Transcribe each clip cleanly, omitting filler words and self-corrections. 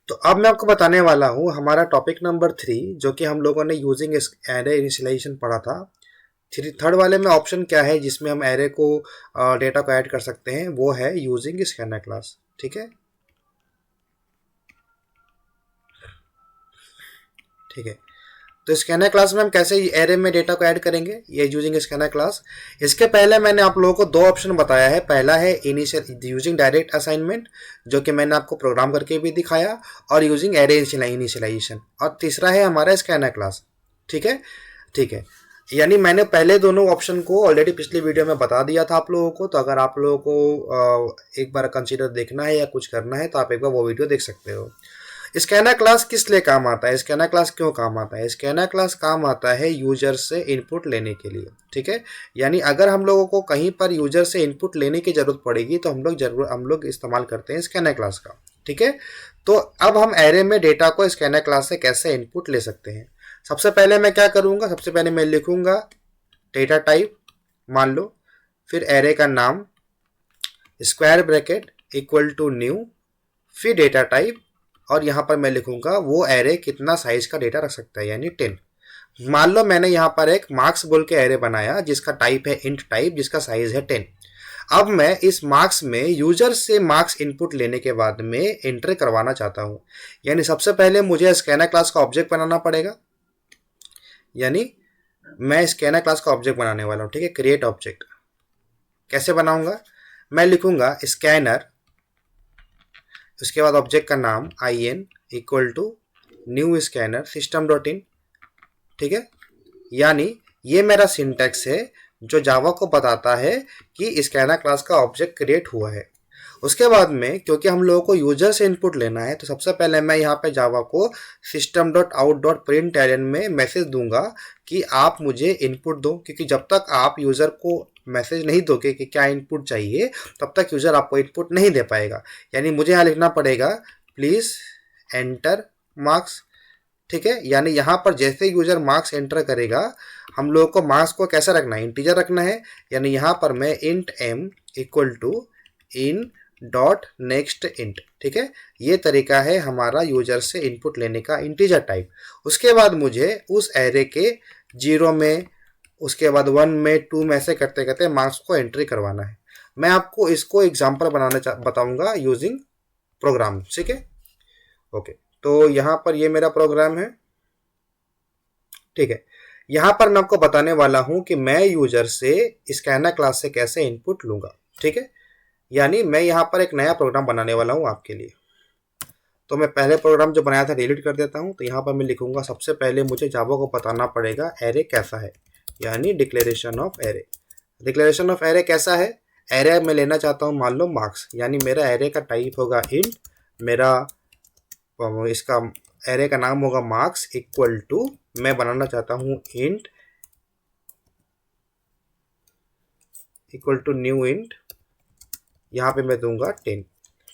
तो अब मैं आपको बताने वाला हूँ हमारा टॉपिक नंबर 3, जो कि हम लोगों ने यूजिंग एरे इनिशियलाइजेशन पढ़ा था। थर्ड वाले में ऑप्शन क्या है जिसमें हम एरे को डेटा को ऐड कर सकते हैं, वो है यूजिंग स्कैनर क्लास। ठीक है, ठीक है। तो स्कैनर क्लास में हम कैसे एरे में डेटा को ऐड करेंगे, ये यूजिंग स्कैनर क्लास। इसके पहले मैंने आप लोगों को दो ऑप्शन बताया है। पहला है इनिशियल यूजिंग डायरेक्ट असाइनमेंट, जो कि मैंने आपको प्रोग्राम करके भी दिखाया, और यूजिंग एरे इनिशियलाइजेशन, और तीसरा है हमारा स्कैनर क्लास। ठीक है, ठीक है। यानी मैंने पहले दोनों ऑप्शन को ऑलरेडी पिछली वीडियो में बता दिया था आप लोगों को। तो अगर आप लोगों को एक बार कंसीडर देखना है या कुछ करना है तो आप एक बार वो वीडियो देख सकते हो। स्कैनर क्लास किस लिए काम आता है, स्कैनर क्लास क्यों काम आता है? स्कैनर क्लास काम आता है यूजर से इनपुट लेने के लिए। ठीक है, यानी अगर हम लोगों को कहीं पर यूजर से इनपुट लेने की जरूरत पड़ेगी तो हम लोग इस्तेमाल करते हैं स्कैनर क्लास का। ठीक है, तो अब हम एरे में डेटा को स्कैनर क्लास से कैसे इनपुट ले सकते हैं। सबसे पहले मैं क्या करूंगा, सबसे पहले मैं लिखूंगा डेटा टाइप, मान लो, फिर एरे का नाम, square bracket equal to new, फिर डेटा टाइप, और यहाँ पर मैं लिखूंगा वो एरे कितना साइज का डेटा रख सकता है, यानी 10। मान लो मैंने यहाँ पर एक मार्क्स बोल के एरे बनाया जिसका टाइप है इंट टाइप, जिसका साइज है 10। अब मैं इस मार्क्स में यूजर से मार्क्स इनपुट लेने के बाद में एंटर करवाना चाहता हूँ। यानी सबसे पहले मुझे स्कैनर क्लास का ऑब्जेक्ट बनाना पड़ेगा। यानी मैं स्कैनर क्लास का ऑब्जेक्ट बनाने वाला हूँ। ठीक है, क्रिएट ऑब्जेक्ट कैसे बनाऊंगा, मैं लिखूंगा स्कैनर, उसके बाद ऑब्जेक्ट का नाम in equal to new scanner system dot in. ठीक है, यानी ये मेरा सिंटैक्स है जो जावा को बताता है कि स्कैनर क्लास का ऑब्जेक्ट क्रिएट हुआ है। उसके बाद में क्योंकि हम लोगों को यूजर से इनपुट लेना है, तो सबसे पहले मैं यहाँ पे जावा को system dot out dot print ln में मैसेज दूंगा कि आप मुझे इनपुट दो, क्योंकि जब तक आप यूजर को मैसेज नहीं दोगे कि क्या इनपुट चाहिए, तब तक यूजर आपको इनपुट नहीं दे पाएगा। यानी मुझे यहाँ लिखना पड़ेगा प्लीज एंटर मार्क्स। ठीक है, यानी यहाँ पर जैसे यूजर मार्क्स एंटर करेगा, हम लोगों को मार्क्स को कैसा रखना है, इंटीजर रखना है। यानी यहाँ पर मैं int m equal to in dot next int. ठीक है, ये तरीका है हमारा यूजर से इनपुट लेने का, इंटीजर टाइप। उसके बाद मुझे उस एरे के 0 में, उसके बाद 1 में, 2 में, ऐसे करते करते मार्क्स को एंट्री करवाना है। मैं आपको इसको एग्जाम्पल बताऊंगा यूजिंग प्रोग्राम। ठीक है, ओके। तो यहाँ पर ये मेरा प्रोग्राम है। ठीक है, यहाँ पर मैं आपको बताने वाला हूँ कि मैं यूजर से स्कैनर क्लास से कैसे इनपुट लूंगा। ठीक है, यानी मैं यहाँ पर एक नया प्रोग्राम बनाने वाला हूँ आपके लिए। तो मैं पहले प्रोग्राम जो बनाया था डिलीट कर देता हूँ। तो यहाँ पर मैं लिखूंगा सबसे पहले मुझे जावा को बताना पड़ेगा एरे कैसा है, यानी declaration of array. Declaration of array कैसा है, एरे मैं लेना चाहता हूँ मान लो मार्क्स, यानी मेरा एरे का टाइप होगा इंट, मेरा इसका एरे का नाम होगा मार्क्स इक्वल टू, मैं बनाना चाहता हूँ int equal to new int, यहाँ पे मैं दूंगा 10।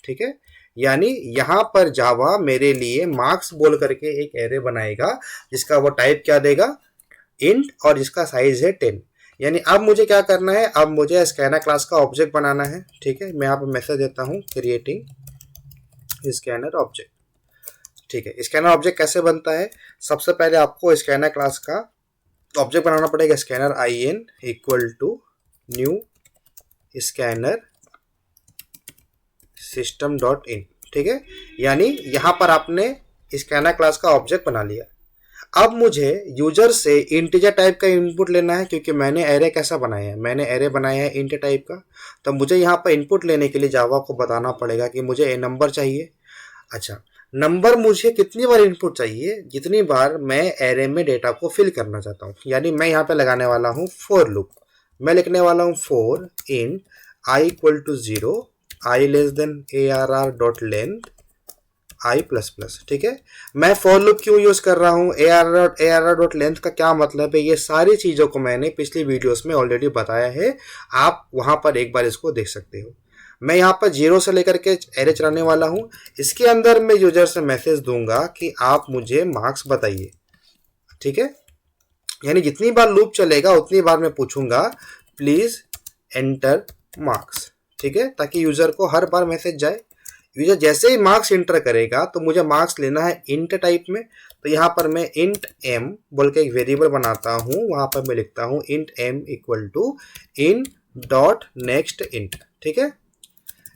ठीक है, यानी यहाँ पर जावा मेरे लिए मार्क्स बोल करके एक एरे बनाएगा जिसका वो टाइप क्या देगा, इंट, और जिसका साइज है 10। यानी अब मुझे क्या करना है, अब मुझे स्कैनर क्लास का ऑब्जेक्ट बनाना है। ठीक है, मैं यहाँ पे मैसेज देता हूँ क्रिएटिंग स्कैनर ऑब्जेक्ट। ठीक है, स्कैनर ऑब्जेक्ट कैसे बनता है, सबसे पहले आपको स्कैनर क्लास का ऑब्जेक्ट बनाना पड़ेगा। Scanner in equal to new scanner system dot in. ठीक है, यानी यहाँ पर आपने स्कैनर क्लास का ऑब्जेक्ट बना लिया। अब मुझे यूजर से इंटीजर टाइप का इनपुट लेना है, क्योंकि मैंने एरे कैसा बनाया है, मैंने एरे बनाया है इंट टाइप का। तो मुझे यहाँ पर इनपुट लेने के लिए जावा को बताना पड़ेगा कि मुझे ए नंबर चाहिए। अच्छा, नंबर मुझे कितनी बार इनपुट चाहिए, जितनी बार मैं एरे में डेटा को फिल करना चाहता हूँ। यानी मैं यहाँ पे लगाने वाला हूँ फॉर लूप। मैं लिखने वाला हूँ for in I equal to 0, I less than ARR dot length I plus plus. ठीक है, मैं फॉर लूप क्यों यूज कर रहा हूँ, ARR डॉट लेंथ का क्या मतलब है, ये सारी चीजों को मैंने पिछली वीडियोस में ऑलरेडी बताया है, आप वहां पर एक बार इसको देख सकते हो। मैं यहाँ पर 0 से लेकर के एरे चलाने वाला हूँ। इसके अंदर मैं यूजर से मैसेज दूंगा कि आप मुझे मार्क्स बताइए। ठीक है, यानी जितनी बार लूप चलेगा उतनी बार मैं पूछूंगा प्लीज एंटर मार्क्स। ठीक है, ताकि यूजर को हर बार मैसेज जाए। यूजर जैसे ही मार्क्स इंटर करेगा तो मुझे मार्क्स लेना है इंट टाइप में, तो यहाँ पर मैं इंट m बोल के एक वेरिएबल बनाता हूँ, वहां पर मैं लिखता हूँ int m equal to in dot next int. ठीक है,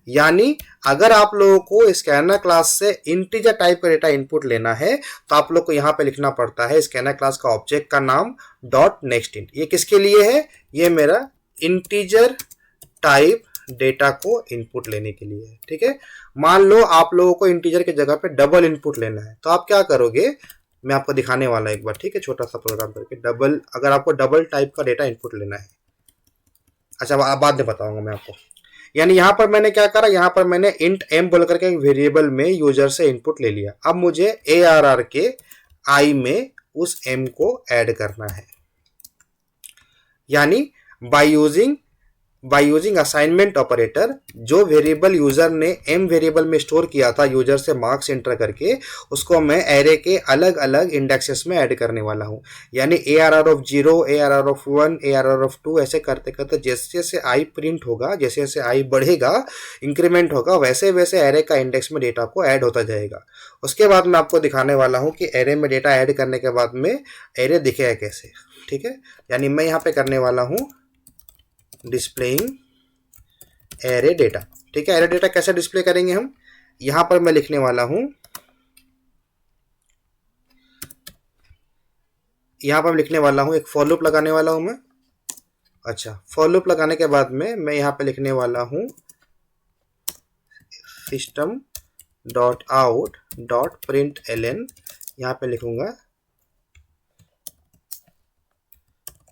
यानी अगर आप लोगों को स्कैनर क्लास से इंटीजर टाइप का डेटा इनपुट लेना है तो आप लोग को यहाँ पे लिखना पड़ता है स्कैनर क्लास का ऑब्जेक्ट का नाम डॉट नेक्स्ट इंट। ये किसके लिए है? ये मेरा इंटीजर टाइप डेटा को इनपुट लेने के लिए है। ठीक है, मान लो आप लोगों को इंटीजर की जगह पे डबल इनपुट लेना है, तो आप क्या करोगे, मैं आपको दिखाने वाला एक बार। ठीक है, छोटा सा प्रोग्राम करके डबल, अगर आपको डबल टाइप का डेटा इनपुट लेना है, अच्छा बाद में बताऊंगा मैं आपको। यानी यहां पर मैंने क्या करा, यहां पर मैंने इंट m बोल करके एक वेरिएबल में यूजर से इनपुट ले लिया। अब मुझे ARR के i में उस m को ऐड करना है, यानी बाय यूजिंग असाइनमेंट ऑपरेटर, जो वेरिएबल यूजर ने m वेरिएबल में स्टोर किया था यूजर से मार्क्स एंटर करके, उसको मैं एरे के अलग अलग इंडेक्सेस में ऐड करने वाला हूं। यानी ARR of 0, ARR of 1, ARR of 2 ऐसे करते करते जैसे जैसे i प्रिंट होगा, जैसे जैसे i बढ़ेगा, इंक्रीमेंट होगा, वैसे वैसे एरे का इंडेक्स में डेटा को ऐड होता जाएगा। उसके बाद मैं आपको दिखाने वाला हूं कि एरे में डेटा ऐड करने के बाद में एरे दिखेगा कैसे। ठीक है, यानी मैं यहाँ पे करने वाला हूँ डिस्प्लेइंग एरे डेटा। ठीक है, एरे डेटा कैसे डिस्प्ले करेंगे हम, यहां पर मैं लिखने वाला हूं, यहां पर लिखने वाला हूं एक फॉर लूप लगाने वाला हूं मैं। अच्छा, फॉर लूप लगाने के बाद में मैं यहां पे लिखने वाला हूं system dot out dot print ln, यहां पे लिखूंगा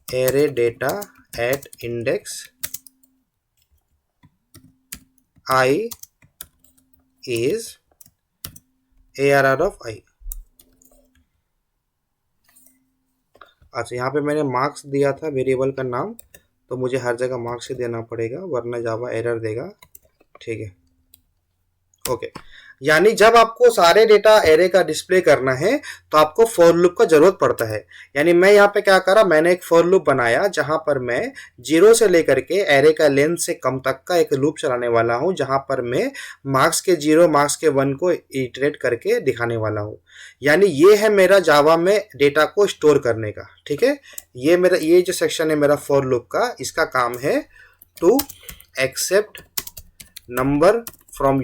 array data eight index I is ARR of I। अच्छा, यहाँ पे मैंने मार्क्स दिया था वेरिएबल का नाम, तो मुझे हर जगह मार्क्स ही देना पड़ेगा वरना जावा एरर देगा। ठीक है, ओके। यानी जब आपको सारे डेटा एरे का डिस्प्ले करना है तो आपको फॉर लूप का जरूरत पड़ता है। यानी मैं यहाँ पे क्या करा, मैंने एक फॉर लूप बनाया जहां पर मैं 0 से लेकर के एरे का लेंथ से कम तक का एक लूप चलाने वाला हूं, जहां पर मैं मार्क्स के 0 मार्क्स के 1 को इटरेट करके दिखाने वाला हूं। यानी ये है मेरा जावा में डेटा को स्टोर करने का। ठीक है, ये जो सेक्शन है मेरा फॉर लूप का, इसका काम है to accept number from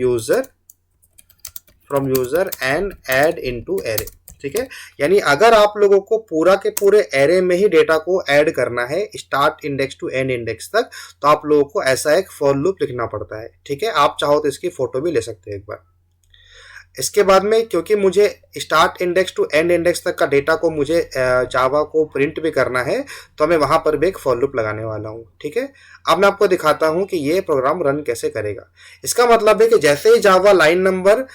user and add into array. ठीक है, यानी अगर आप लोगों को पूरा के पूरे एरे में ही डेटा को ऐड करना है start index to end index तक, तो आप लोगों को ऐसा एक फॉर लूप लिखना पड़ता है। ठीक है, आप चाहो तो इसकी फोटो भी ले सकते हैं एक बार। इसके बाद में क्योंकि मुझे start index to end index तक का डेटा को मुझे जावा को प्रिंट भी करना है, तो मैं वहां पर भी एक फॉर लूप लगाने वाला हूं। ठीक है, अब मैं आपको दिखाता हूं कि ये प्रोग्राम रन कैसे करेगा। इसका मतलब है कि जैसे ही जावा लाइन नंबर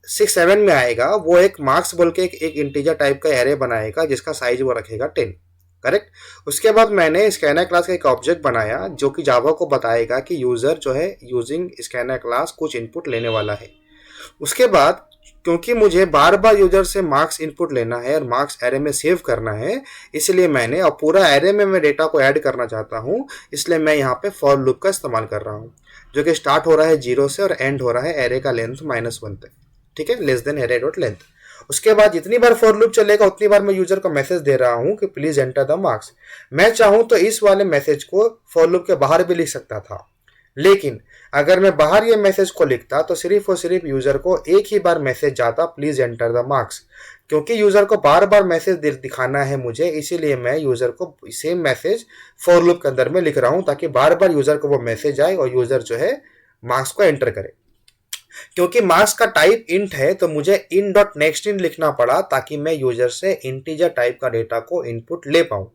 6-7 में आएगा, वो एक मार्क्स बोल के एक इंटीजर टाइप का एरे बनाएगा जिसका साइज वो रखेगा 10। करेक्ट। उसके बाद मैंने स्कैनर क्लास का एक ऑब्जेक्ट बनाया जो कि जावा को बताएगा कि यूजर जो है यूजिंग स्कैनर क्लास कुछ इनपुट लेने वाला है। उसके बाद क्योंकि मुझे बार बार यूजर से मार्क्स इनपुट लेना है और मार्क्स एरे में सेव करना है, इसलिए मैंने, और पूरा एरे में मैं डेटा को ऐड करना चाहता हूं, इसलिए मैं यहाँ पे फॉर लूप का इस्तेमाल कर रहा हूँ, जो कि स्टार्ट हो रहा है 0 से और एंड हो रहा है एरे का लेंथ -1 तक। ठीक है, less than array dot length. उसके बाद जितनी बार फॉर लूप चलेगा उतनी बार मैं यूजर को मैसेज दे रहा हूं कि प्लीज एंटर द मार्क्स। मैं चाहूं तो इस वाले मैसेज को फॉर लूप के बाहर भी लिख सकता था, लेकिन अगर मैं बाहर ये मैसेज को लिखता तो सिर्फ और सिर्फ यूजर को एक ही बार मैसेज जाता, प्लीज एंटर द मार्क्स। क्योंकि यूजर को बार बार मैसेज दिखाना है मुझे, इसीलिए मैं यूजर को सेम मैसेज फॉर लूप के अंदर में लिख रहा हूं, ताकि बार बार यूजर को वो मैसेज आए और यूजर जो है मार्क्स को एंटर करे। क्योंकि मार्क्स का टाइप इंट है तो मुझे इन डॉट नेक्स्ट इंट लिखना पड़ा, ताकि मैं यूजर से इंटीजर टाइप का डेटा को इनपुट ले पाऊं।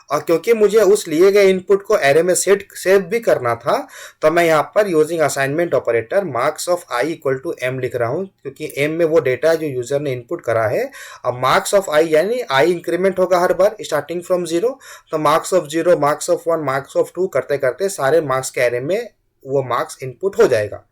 और क्योंकि मुझे उस लिए गए इनपुट को एरे में सेव भी करना था, तो मैं यहाँ पर using assignment operator marks of I equal to m लिख रहा हूँ, क्योंकि m में वो डेटा है जो यूजर ने इनपुट करा है। अब मार्क्स ऑफ आई यानी आई इंक्रीमेंट होगा हर बार स्टार्टिंग फ्रॉम 0, तो marks of 0, marks of 1, marks of 2 करते करते सारे मार्क्स के एरे में वो मार्क्स इनपुट हो जाएगा।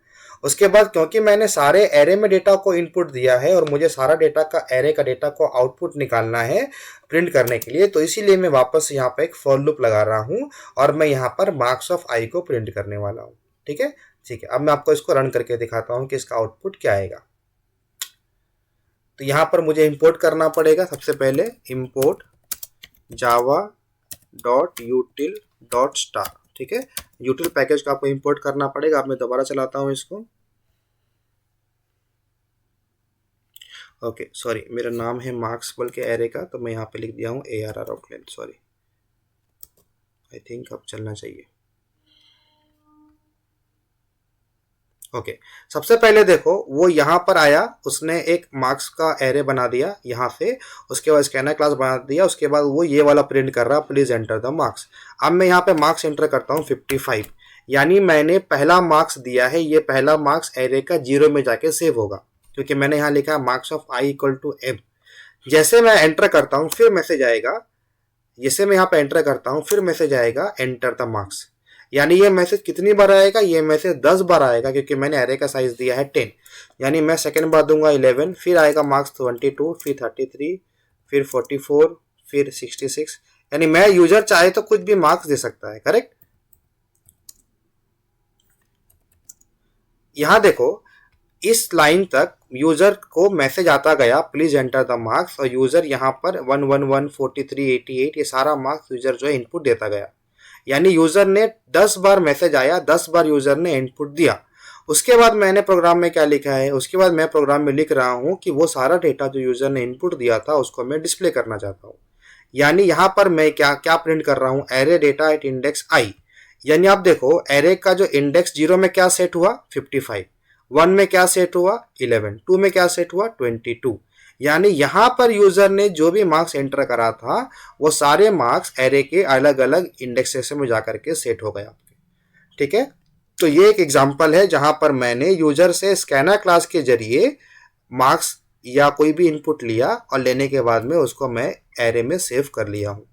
उसके बाद क्योंकि मैंने सारे एरे में डेटा को इनपुट दिया है और मुझे सारा डेटा का एरे का डेटा को आउटपुट निकालना है प्रिंट करने के लिए, तो इसीलिए मैं वापस यहाँ पे एक फॉर लूप लगा रहा हूँ और मैं यहाँ पर मार्क्स ऑफ आई को प्रिंट करने वाला हूँ। ठीक है, ठीक है, अब मैं आपको इसको रन करके दिखाता हूँ कि इसका आउटपुट क्या आएगा। तो यहाँ पर मुझे इंपोर्ट करना पड़ेगा। सबसे पहले import Java dot यूटिल dot star, ठीक है, यूटिल पैकेज को आपको इंपोर्ट करना पड़ेगा। अब मैं दोबारा चलाता हूँ इसको। ओके सॉरी, मेरा नाम है मार्क्स बोल के एरे का, तो मैं यहाँ पे लिख दिया हूँ ARR outline. Sorry, I think अब चलना चाहिए। ओके सबसे पहले देखो वो यहाँ पर आया, उसने एक मार्क्स का एरे बना दिया यहाँ से, उसके बाद स्कैनर क्लास बना दिया, उसके बाद वो ये वाला प्रिंट कर रहा, प्लीज एंटर द मार्क्स। अब मैं यहाँ पे मार्क्स एंटर करता हूँ 55, यानी मैंने पहला मार्क्स दिया है, ये पहला मार्क्स एरे का 0 में जाके सेव होगा, क्योंकि मैंने यहाँ लिखा marks of i equal to m। जैसे मैं एंटर करता हूँ फिर मैसेज आएगा, जैसे मैं यहाँ पे एंटर करता हूँ फिर मैसेज आएगा एंटर द मार्क्स। यानी ये मैसेज कितनी बार आएगा, ये मैसेज 10 बार आएगा, क्योंकि मैंने एरे का साइज दिया है 10। यानी मैं सेकंड बार दूंगा 11, फिर आएगा मार्क्स 22, फिर 33, फिर 44, फिर 66। यानी मैं यूजर चाहे तो कुछ भी मार्क्स दे सकता है, करेक्ट। यहां देखो इस लाइन तक यूजर को मैसेज आता गया प्लीज एंटर द मार्क्स, और यूजर यहाँ पर 111, 43, 88 ये सारा मार्क्स यूजर जो है इनपुट देता गया। यानी यूजर ने 10 बार मैसेज आया, 10 बार यूजर ने इनपुट दिया। उसके बाद मैंने प्रोग्राम में क्या लिखा है, उसके बाद मैं प्रोग्राम में लिख रहा हूं कि वो सारा डेटा जो यूजर ने इनपुट दिया था उसको मैं डिस्प्ले करना चाहता हूं। यानी यहां पर मैं क्या क्या प्रिंट कर रहा हूं, एरे डेटा एट इंडेक्स आई। यानी आप देखो एरे का जो इंडेक्स 0 में क्या सेट हुआ 55, 1 में क्या सेट हुआ 11, 2 में क्या सेट हुआ 22। यानी यहां पर यूजर ने जो भी मार्क्स एंटर करा था वो सारे मार्क्स एरे के अलग अलग इंडेक्सेस में जाकर के सेट हो गए आपके, ठीक है। तो ये एक एग्जांपल है जहां पर मैंने यूजर से स्कैनर क्लास के जरिए मार्क्स या कोई भी इनपुट लिया और लेने के बाद में उसको मैं एरे में सेव कर लिया हूं,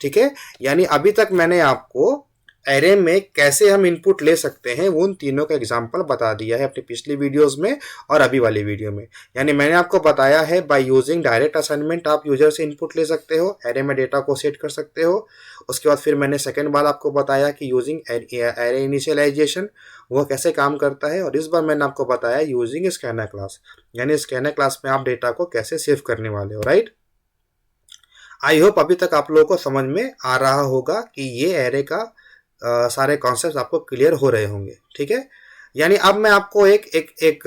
ठीक है। यानी अभी तक मैंने आपको एरे में कैसे हम इनपुट ले सकते हैं उन तीनों का एग्जांपल बता दिया है अपनी पिछली वीडियोस में और अभी वाली वीडियो में। यानी मैंने आपको बताया है बाय यूजिंग डायरेक्ट असाइनमेंट आप यूजर से इनपुट ले सकते हो, एरे में डेटा को सेट कर सकते हो। उसके बाद फिर मैंने सेकेंड बार आपको बताया कि यूजिंग एरे इनिशियलाइजेशन वो कैसे काम करता है, और इस बार मैंने आपको बताया यूजिंग स्कैनर क्लास, यानी स्कैनर क्लास में आप डेटा को कैसे सेव करने वाले हो, राइट। आई होप अभी तक आप लोगों को समझ में आ रहा होगा कि ये एरे का सारे कॉन्सेप्ट आपको क्लियर हो रहे होंगे, ठीक है। यानी अब मैं आपको एक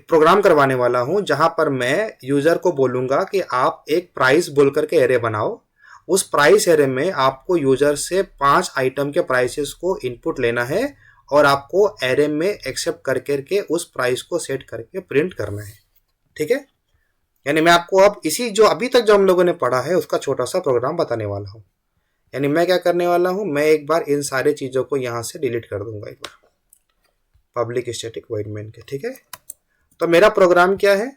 प्रोग्राम करवाने वाला हूं जहां पर मैं यूजर को बोलूंगा कि आप एक प्राइस बोल करके एरे बनाओ। उस प्राइस एरे में आपको यूजर से 5 आइटम के प्राइसेस को इनपुट लेना है और आपको एरे में एक्सेप्ट कर करके उस प्राइस को सेट करके प्रिंट करना है, ठीक है। यानी मैं आपको अब इसी जो अभी तक जो हम लोगों ने पढ़ा है उसका छोटा सा प्रोग्राम बताने वाला हूँ। यानी मैं क्या करने वाला हूं, मैं एक बार इन सारे चीजों को यहां से डिलीट कर दूंगा, एक बार पब्लिक स्टैटिक वॉइड मेन के, ठीक है। तो मेरा प्रोग्राम क्या है,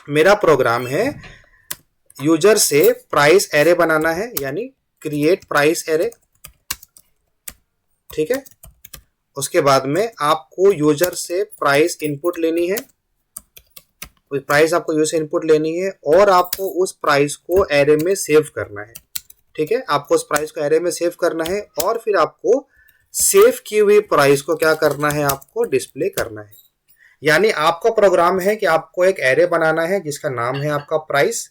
मेरा प्रोग्राम है यूजर से प्राइस एरे बनाना है, यानी क्रिएट प्राइस एरे, ठीक है। उसके बाद में आपको यूजर से प्राइस इनपुट लेनी है, प्राइस आपको यूजर से इनपुट लेनी है और आपको उस प्राइस को एरे में सेव करना है, ठीक है। आपको उस प्राइस को एरे में सेव करना है और फिर आपको सेव की हुई प्राइस को क्या करना है, आपको डिस्प्ले करना है। यानी आपका प्रोग्राम है कि आपको एक एरे बनाना है जिसका नाम है आपका प्राइस।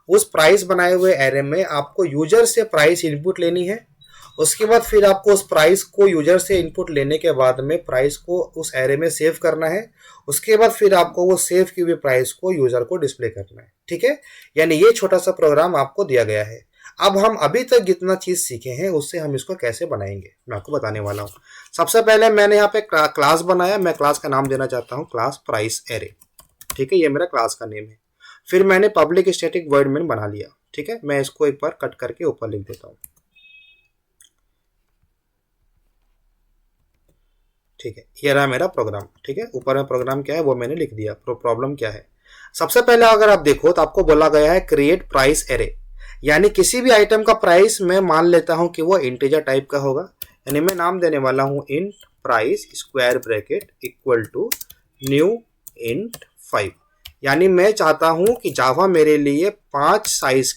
उस प्राइस बनाए हुए एरे में आपको यूजर से प्राइस इनपुट लेनी है। उसके बाद फिर आपको उस प्राइस को यूजर से इनपुट लेने के बाद में प्राइस को उस एरे में सेव करना है। उसके बाद फिर आपको वो सेव की हुई प्राइस को यूजर को डिस्प्ले करना है, ठीक है। यानी ये छोटा सा प्रोग्राम आपको दिया गया है। अब हम अभी तक जितना चीज सीखे हैं उससे हम इसको कैसे बनाएंगे मैं आपको बताने वाला हूं। सबसे पहले मैंने यहाँ पे क्लास बनाया, मैं क्लास का नाम देना चाहता हूँ क्लास प्राइस एरे, ठीक है। ये मेरा क्लास का नेम है। फिर मैंने पब्लिक स्टैटिक वॉइड मेन बना लिया, ठीक है। मैं इसको एक बार कट करके ऊपर लिख देता हूँ, ठीक है। ये रहा मेरा प्रोग्राम, ठीक है। ऊपर में प्रोग्राम क्या है वो मैंने लिख दिया। प्रॉब्लम क्या है, सबसे पहले अगर आप देखो तो आपको बोला गया है क्रिएट प्राइस एरे, यानी किसी भी आइटम का प्राइस मैं मान लेता हूं कि वो इंटीजर टाइप का होगा। यानी मैं नाम देने वाला हूं int price square bracket equal to new int 5। यानी मैं चाहता हूं कि जावा मेरे लिए 5 साइज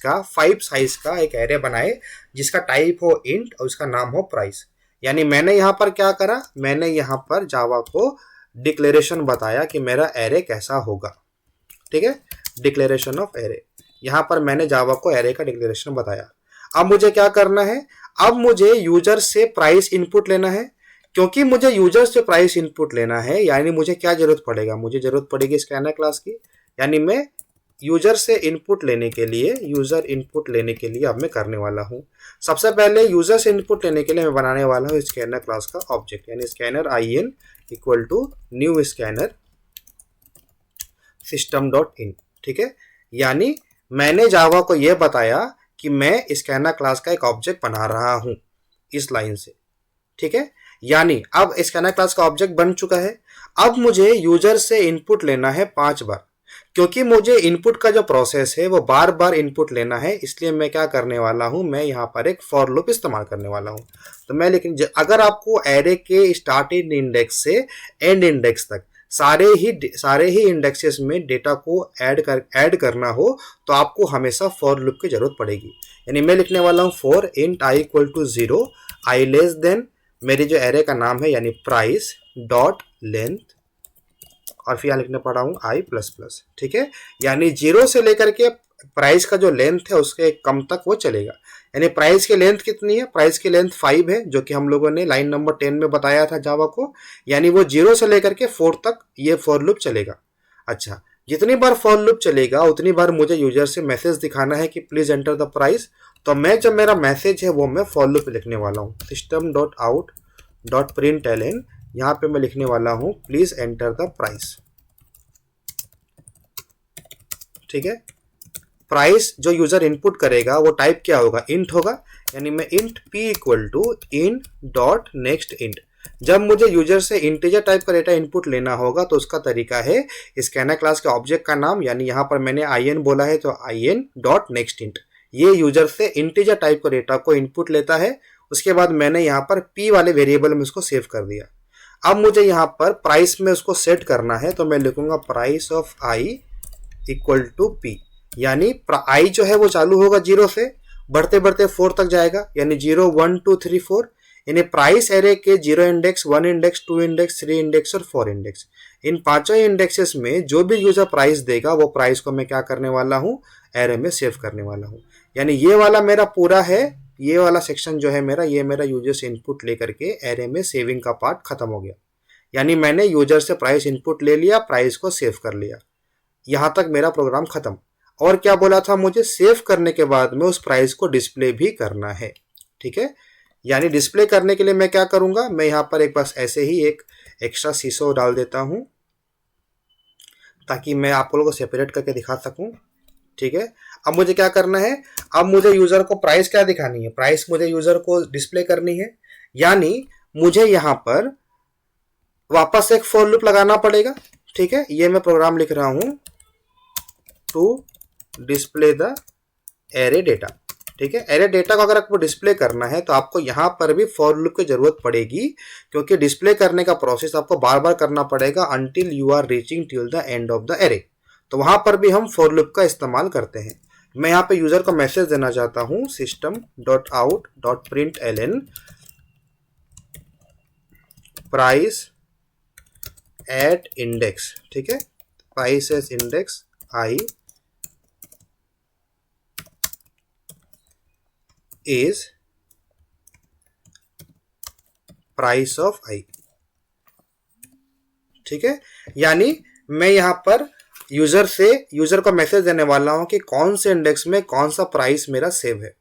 का एक एरे बनाए जिसका टाइप हो इंट और उसका नाम हो प्राइस। यानी मैंने यहाँ पर क्या करा, मैंने यहाँ पर जावा को डिक्लेरेशन बताया कि मेरा एरे कैसा होगा। ठीक है, डिक्लेरेशन ऑफ एरे, यहाँ पर मैंने जावा को एरे का डिक्लेरेशन बताया। अब मुझे क्या करना है, अब मुझे यूजर से प्राइस इनपुट लेना है। क्योंकि मुझे यूजर से प्राइस इनपुट लेना है, यानी मुझे क्या जरूरत पड़ेगा, मुझे जरूरत पड़ेगी स्कैनर क्लास की। यानी मैं यूजर से इनपुट लेने के लिए, यूजर इनपुट लेने के लिए अब मैं करने वाला हूं, सबसे पहले यूजर से इनपुट लेने के लिए मैं बनाने वाला हूं स्कैनर क्लास का ऑब्जेक्ट, यानी scanner IN equal to new scanner system dot in. ठीक है, यानी मैंने जावा को यह बताया कि मैं स्कैनर क्लास का एक ऑब्जेक्ट बना रहा हूं इस लाइन से। ठीक है, यानी अब स्कैनर क्लास का ऑब्जेक्ट बन चुका है। अब मुझे यूजर से इनपुट लेना है 5 बार। क्योंकि मुझे इनपुट का जो प्रोसेस है वो बार बार इनपुट लेना है, इसलिए मैं क्या करने वाला हूं, मैं यहाँ पर एक फॉर लूप इस्तेमाल करने वाला हूं। तो मैं, लेकिन अगर आपको एरे के स्टार्टिंग इंडेक्स से एंड इंडेक्स तक सारे ही इंडेक्सेस में डेटा को ऐड करना हो, तो आपको हमेशा फॉर लूप की जरूरत पड़ेगी। यानी मैं लिखने वाला हूँ for int i equal to 0, i less than मेरे जो एरे का नाम है यानी प्राइस डॉट लेंथ, और फिर यहाँ लिखने पड़ा हूँ i प्लस प्लस। ठीक है, यानी 0 से लेकर के प्राइस का जो लेंथ है उसके कम तक वो चलेगा। यानी प्राइस की लेंथ कितनी है, प्राइस की लेंथ 5 है, जो कि हम लोगों ने लाइन नंबर 10 में बताया था जावा को। यानी वो 0 से लेकर के 4 तक ये फॉर लूप चलेगा। अच्छा, जितनी बार फॉर लूप चलेगा उतनी बार मुझे यूजर से मैसेज दिखाना है कि प्लीज एंटर द प्राइस। तो मैं, जब मेरा मैसेज है वो मैं फॉर लूप लिखने वाला हूँ, system dot out dot print ln, यहाँ पे मैं लिखने वाला हूँ प्लीज एंटर द प्राइस। ठीक है, प्राइस जो यूजर इनपुट करेगा वो टाइप क्या होगा, इंट होगा। यानी मैं int p equal to in dot next int. जब मुझे यूजर से इंटीजर टाइप का डेटा इनपुट लेना होगा तो उसका तरीका है स्कैनर क्लास के ऑब्जेक्ट का नाम, यानी यहाँ पर मैंने in बोला है तो in डॉट नेक्स्ट इंट, ये यूजर से इंटीजर टाइप का डेटा को इनपुट लेता है। उसके बाद मैंने यहाँ पर p वाले वेरिएबल में उसको सेव कर दिया। अब मुझे यहाँ पर प्राइस में उसको सेट करना है, तो मैं लिखूंगा price of i equal to p। यानी i जो है वो चालू होगा 0 से, बढ़ते बढ़ते 4 तक जाएगा, यानी 0 1 2 3 4। यानी प्राइस एरे के 0 इंडेक्स, 1 इंडेक्स, 2 इंडेक्स, 3 इंडेक्स और 4 इंडेक्स, इन पांचों इंडेक्सेस में जो भी यूजर प्राइस देगा वो प्राइस को मैं क्या करने वाला हूँ, एरे में सेव करने वाला हूँ। यानी ये वाला मेरा पूरा है, ये वाला सेक्शन जो है मेरा, ये मेरा यूजर से इनपुट लेकर के एरे में सेविंग का पार्ट खत्म हो गया। यानी मैंने यूजर से प्राइस इनपुट ले लिया, प्राइस को सेव कर लिया, यहां तक मेरा प्रोग्राम खत्म। और क्या बोला था, मुझे सेव करने के बाद में उस प्राइस को डिस्प्ले भी करना है। ठीक है, यानी डिस्प्ले करने के लिए मैं क्या करूंगा, मैं यहां पर एक बस ऐसे ही एक एक्स्ट्रा सीसो डाल देता हूं ताकि मैं आप लोगों को सेपरेट करके दिखा सकूं। ठीक है, अब मुझे क्या करना है, अब मुझे यूजर को प्राइस क्या दिखानी है, प्राइस मुझे यूजर को डिस्प्ले करनी है। यानी मुझे यहां पर वापस एक फॉर लूप लगाना पड़ेगा। ठीक है, ये मैं प्रोग्राम लिख रहा हूं to display the array data. ठीक है, एरे डेटा को अगर आपको डिस्प्ले करना है तो आपको यहां पर भी फॉर लूप की जरूरत पड़ेगी, क्योंकि डिस्प्ले करने का प्रोसेस आपको बार बार करना पड़ेगा until you are reaching till the end of the array. तो वहां पर भी हम फॉर लूप का इस्तेमाल करते हैं। मैं यहाँ पे यूजर को मैसेज देना चाहता हूं system dot out dot print ln price at index. ठीक है, price as index i is price of i। ठीक है, यानी मैं यहां पर यूजर को मैसेज देने वाला हूं कि कौन से इंडेक्स में कौन सा प्राइस मेरा सेव है।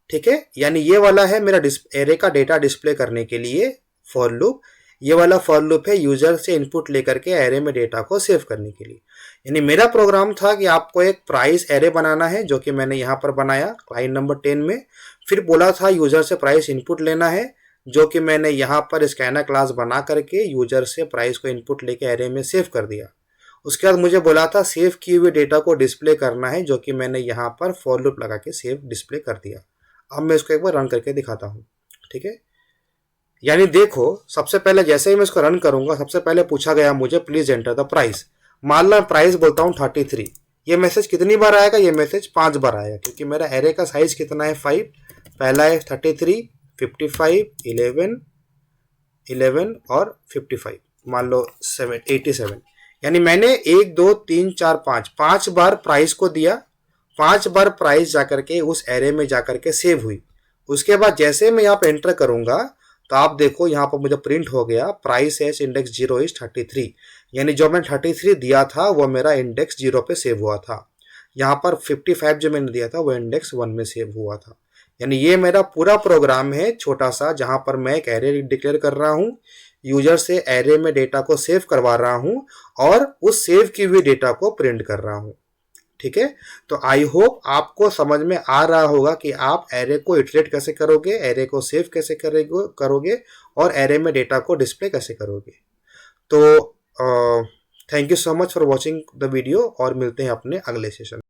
ठीक है, यानी ये वाला है मेरा एरे का डेटा डिस्प्ले करने के लिए फॉर लूप, ये वाला फॉर लूप है यूजर से इनपुट लेकर के एरे में डेटा को सेव करने के लिए। यानी मेरा प्रोग्राम था कि आपको एक प्राइस एरे बनाना है, जो कि मैंने यहां पर बनाया लाइन नंबर 10 में। फिर बोला था यूजर से प्राइस इनपुट लेना है, जो कि मैंने यहाँ पर स्कैनर क्लास बना करके यूजर से प्राइस को इनपुट लेके एरे में सेव कर दिया। उसके बाद मुझे बोला था सेव किए हुए डेटा को डिस्प्ले करना है, जो कि मैंने यहाँ पर फॉर लूप लगा के सेव डिस्प्ले कर दिया। अब मैं इसको एक बार रन करके दिखाता हूँ। ठीक है, यानी देखो, सबसे पहले जैसे ही मैं इसको रन करूंगा, सबसे पहले पूछा गया मुझे प्लीज एंटर द प्राइस। मान लो प्राइस बोलता हूँ 33। ये मैसेज कितनी बार आएगा, ये मैसेज 5 बार आएगा, क्योंकि मेरा एरे का साइज कितना है 5। पहला है 33, 55, 11, 11 और 55, मान लो 87, यानी मैंने 1 2 3 4 5 बार प्राइस को दिया, 5 बार प्राइस जाकर के उस एरे में जाकर के सेव हुई। उसके बाद जैसे मैं यहाँ पे एंटर करूंगा तो आप देखो यहाँ पर मुझे प्रिंट हो गया प्राइस एज इंडेक्स 0 इज 33, यानी जो मैंने 33 दिया था वो मेरा इंडेक्स 0 पे सेव हुआ था। यहाँ पर 55 जो मैंने दिया था वो इंडेक्स 1 में सेव हुआ था। यानी ये मेरा पूरा प्रोग्राम है छोटा सा, जहां पर मैं एक एरे डिक्लेयर कर रहा हूँ, यूजर से एरे में डेटा को सेव करवा रहा हूँ और उस सेव की हुई डेटा को प्रिंट कर रहा हूँ। ठीक है, तो आई होप आपको समझ में आ रहा होगा कि आप एरे को इटरेट कैसे करोगे, एरे को सेव कैसे करोगे और एरे में डेटा को डिस्प्ले कैसे करोगे। तो thank you so much for watching the video और मिलते हैं अपने अगले सेशन।